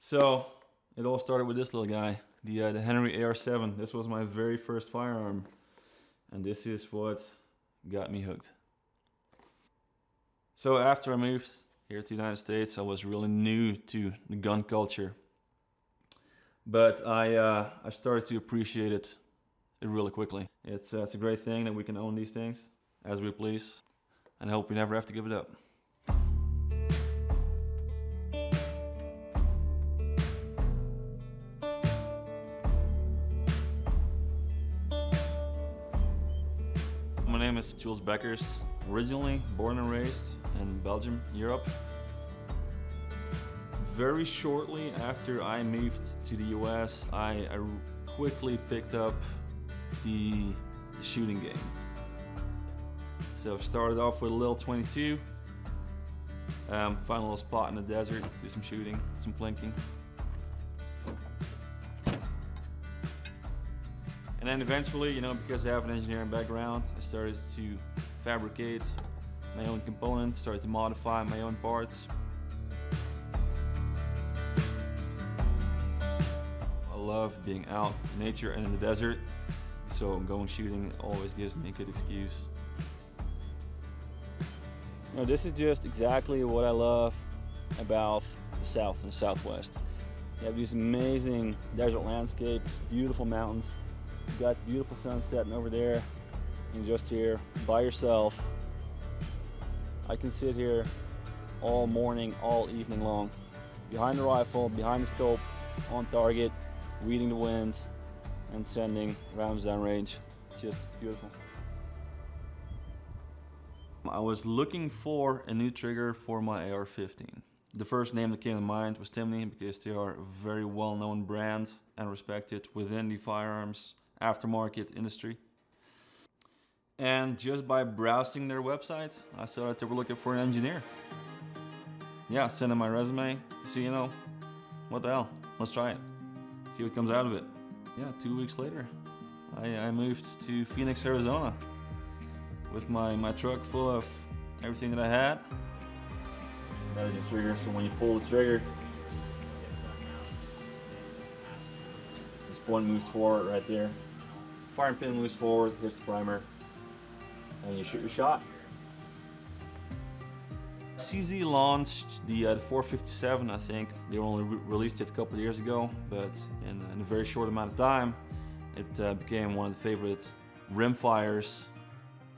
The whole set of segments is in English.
So it all started with this little guy, the Henry AR-7. This was my very first firearm, and this is what got me hooked. So after I moved here to the United States, I was really new to the gun culture, but I started to appreciate it really quickly. It's a great thing that we can own these things as we please, and I hope we never have to give it up. My name is Jules Beckers, originally born and raised in Belgium, Europe. Very shortly after I moved to the US, I quickly picked up the shooting game. So I started off with a little 22, found a little spot in the desert, do some shooting, some plinking. And then eventually, you know, because I have an engineering background, I started to fabricate my own components, started to modify my own parts. I love being out in nature and in the desert, so going shooting always gives me a good excuse. You know, this is just exactly what I love about the South and the Southwest. You have these amazing desert landscapes, beautiful mountains. You've got beautiful sun setting over there, and just here by yourself. I can sit here all morning, all evening long, behind the rifle, behind the scope, on target, reading the wind, and sending rounds down range. It's just beautiful. I was looking for a new trigger for my AR-15. The first name that came to mind was Timney, because they are a very well-known brand and respected within the firearms aftermarket industry. And just by browsing their website, I saw that they were looking for an engineer. Yeah, sent in my resume to see, you know, what the hell, let's try it, see what comes out of it. Yeah, 2 weeks later, I moved to Phoenix, Arizona with my truck full of everything that I had. That is your trigger, so when you pull the trigger, this point moves forward right there. Firing pin moves forward, hits the primer, and you shoot your shot. CZ launched the 457, I think. They only released it a couple of years ago, but in a very short amount of time, it became one of the favorite rimfires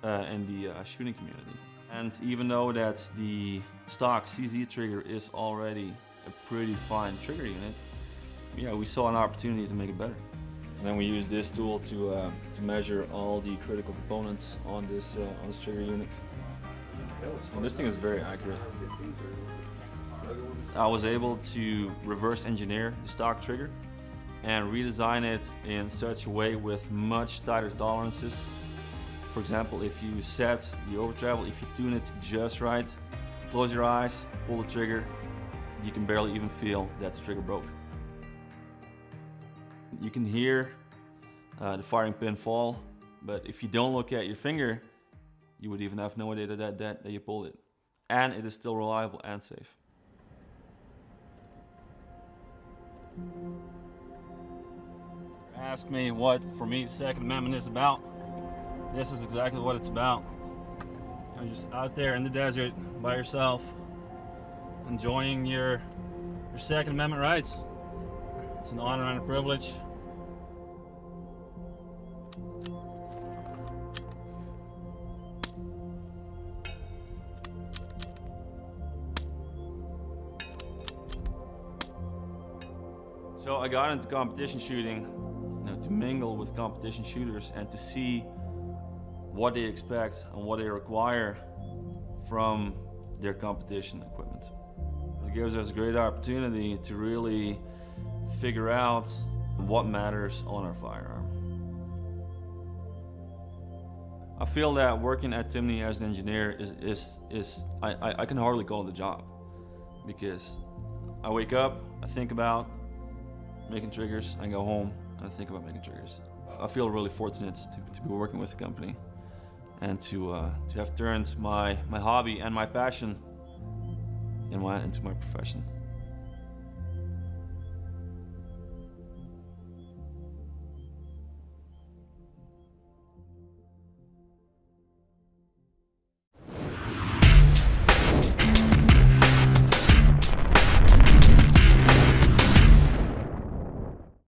in the shooting community. And even though that the stock CZ trigger is already a pretty fine trigger unit, yeah, we saw an opportunity to make it better. And then we used this tool to measure all the critical components on this trigger unit. And this thing is very accurate. I was able to reverse engineer the stock trigger and redesign it in such a way with much tighter tolerances. For example, if you set the over travel, if you tune it just right, close your eyes, pull the trigger, you can barely even feel that the trigger broke. You can hear the firing pin fall, but if you don't look at your finger, you would even have no idea that you pulled it. And it is still reliable and safe. Ask me what, for me, the Second Amendment is about. This is exactly what it's about. You're just out there in the desert by yourself, enjoying your Second Amendment rights. It's an honor and a privilege. So I got into competition shooting, you know, to mingle with competition shooters and to see what they expect and what they require from their competition equipment. It gives us a great opportunity to really figure out what matters on our firearm. I feel that working at Timney as an engineer I can hardly call it a job, because I wake up, I think about making triggers, I go home and I think about making triggers. I feel really fortunate to be working with the company and to have turned my hobby and my passion into my profession.